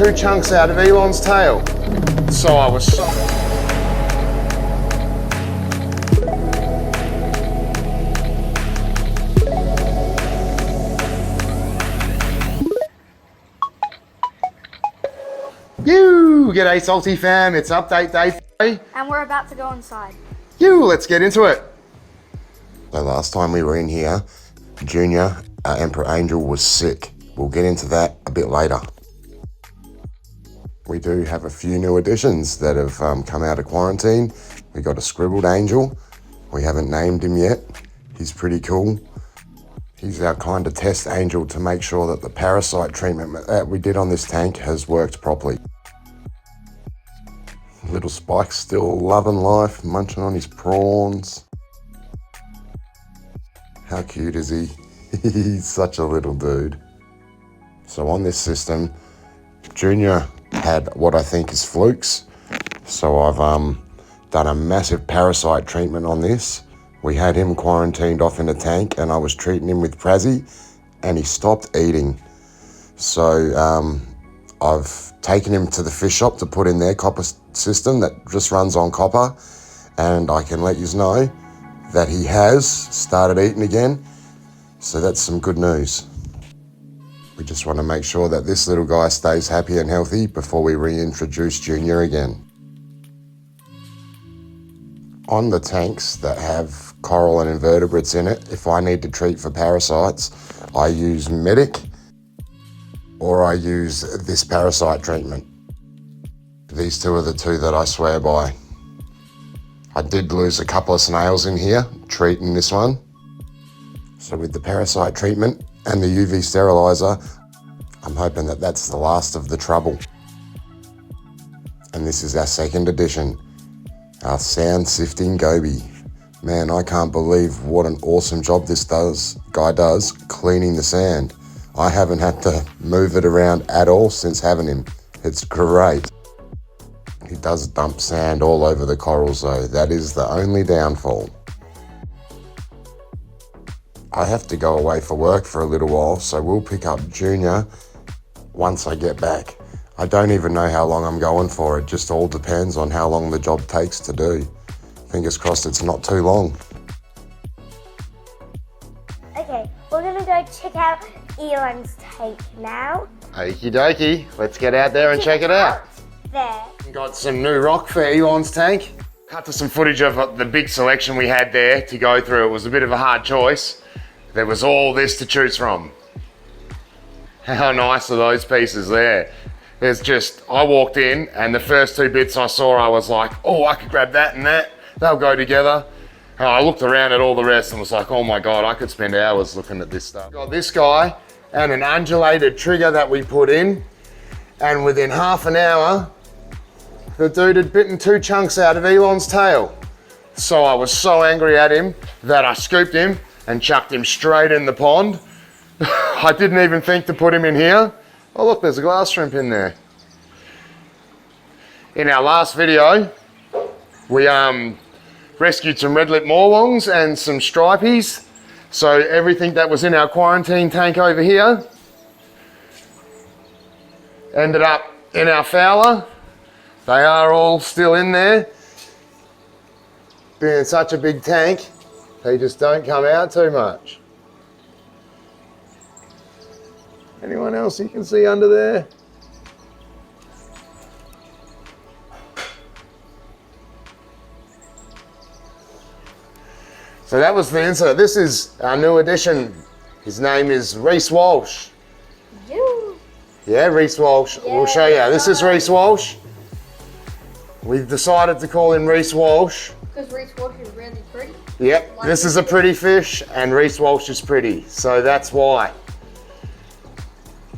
2 chunks out of Elon's tail. So I was so... G'day Salty fam, it's update day 3. And we're about to go inside. Let's get into it. So last time we were in here, Junior, our Emperor Angel, was sick. We'll get into that a bit later. We do have a few new additions that have come out of quarantine. We got a scribbled angel. We haven't named him yet. He's pretty cool. He's our kind of test angel to make sure that the parasite treatment that we did on this tank has worked properly. Little Spike's still loving life, munching on his prawns. How cute is he? He's such a little dude. So on this system, Junior had what I think is flukes. So I've done a massive parasite treatment on this. We had him quarantined off in a tank and I was treating him with Prezi and he stopped eating. So I've taken him to the fish shop to put in their copper system that just runs on copper, and I can let you know that he has started eating again. So that's some good news. We just want to make sure that this little guy stays happy and healthy before we reintroduce Junior again. On the tanks that have coral and invertebrates in it, if I need to treat for parasites, I use Medic or I use this parasite treatment. These two are the two that I swear by. I did lose a couple of snails in here treating this one. So with the parasite treatment and the UV sterilizer, I'm hoping that that's the last of the trouble. And this is our second addition, our sand sifting goby. Man, I can't believe what an awesome job this guy does cleaning the sand. I haven't had to move it around at all since having him. It's great. He does dump sand all over the corals though. That is the only downfall. I have to go away for work for a little while, so we'll pick up Junior once I get back. I don't even know how long I'm going for. It just all depends on how long the job takes to do. Fingers crossed it's not too long. Okay, we're gonna go check out Elon's tank now. Okie dokie, let's get out there and check it out. There. Got some new rock for Elon's tank. Cut to some footage of the big selection we had there to go through. It was a bit of a hard choice. There was all this to choose from. How nice are those pieces there? There's just, I walked in and the first two bits I saw, I was like, oh, I could grab that and that. They'll go together. And I looked around at all the rest and was like, oh my God, I could spend hours looking at this stuff. Got this guy and an undulated trigger that we put in. And within half an hour, the dude had bitten 2 chunks out of Elon's tail. So I was so angry at him that I scooped him and chucked him straight in the pond. I didn't even think to put him in here. Oh look, there's a glass shrimp in there. In our last video, we rescued some red-lip morlongs and some stripies. So everything that was in our quarantine tank over here ended up in our fowler. They are all still in there. Being such a big tank, they just don't come out too much. Anyone else you can see under there? So that was the insert. This is our new addition. His name is Reese Walsh. Yeah, Reese Walsh. Yeah, we'll show you. This is Reese Walsh. We've decided to call him Reese Walsh. Because Reese Walsh is really pretty. Yep, this is a pretty fish and Reese Walsh is pretty. So that's why.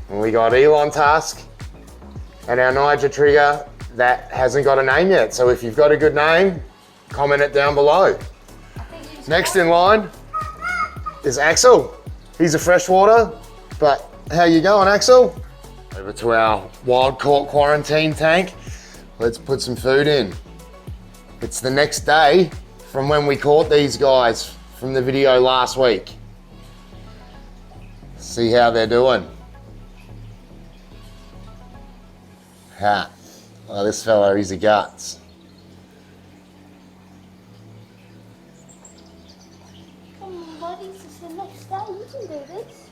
And we got Elon Tusk and our Niger trigger that hasn't got a name yet. So if you've got a good name, comment it down below. Next in line is Axel. He's a freshwater, but how you going, Axel? Over to our wild caught quarantine tank. Let's put some food in. It's the next day from when we caught these guys from the video last week. See how they're doing. Ha. Well, this fella, he's a guts. Come on, buddy, it's the next day. You can do this.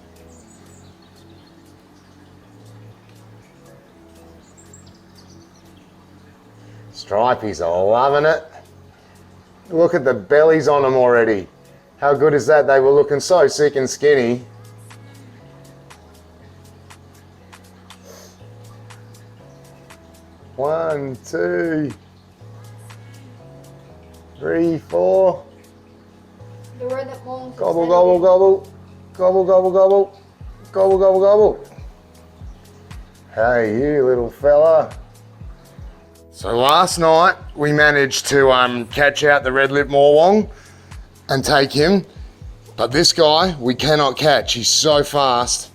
Stripey's loving it. Look at the bellies on them already. How good is that? They were looking so sick and skinny. One, two, three, four. The red that belongs. Gobble, gobble, gobble. Gobble, gobble, gobble. Gobble, gobble, gobble. Hey, you little fella. So last night we managed to catch out the red-lip morwong and take him, but this guy we cannot catch. He's so fast.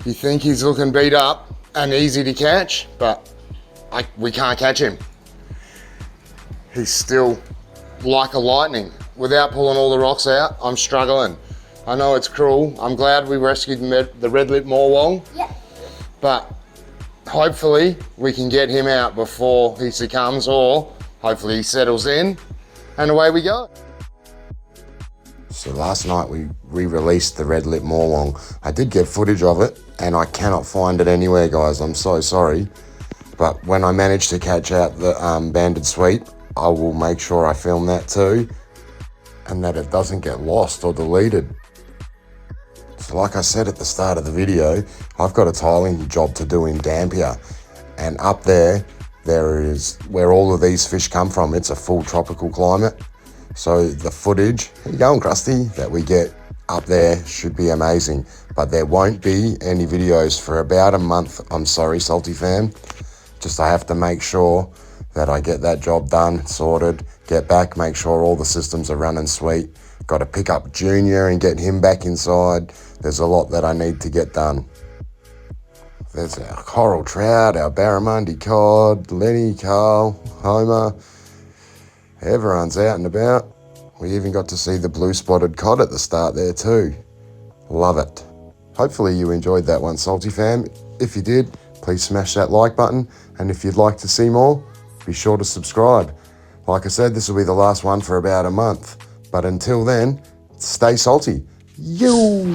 You think he's looking beat up and easy to catch, but we can't catch him. He's still like a lightning. Without pulling all the rocks out, I'm struggling. I know it's cruel. I'm glad we rescued the red-lip morwong. Yeah. But hopefully we can get him out before he succumbs, or hopefully he settles in, and away we go. So last night we re-released the red-lip morwong. I did get footage of it and I cannot find it anywhere, guys. I'm so sorry. But when I manage to catch out the banded sweep, I will make sure I film that too, and that it doesn't get lost or deleted. So like I said at the start of the video, I've got a tiling job to do in Dampier, and up there is where all of these fish come from. It's a full tropical climate. So the footage, how you going, Krusty, that we get up there should be amazing. But there won't be any videos for about a month. I'm sorry, Salty fam. Just I have to make sure that I get that job done, sorted, get back, make sure all the systems are running sweet. Got to pick up Junior and get him back inside. There's a lot that I need to get done. There's our coral trout, our barramundi cod, Lenny, Carl, Homer. Everyone's out and about. We even got to see the blue spotted cod at the start there too. Love it. Hopefully you enjoyed that one, Salty fam. If you did, please smash that like button. And if you'd like to see more, be sure to subscribe. Like I said, this will be the last one for about a month. But until then, stay salty. Yo!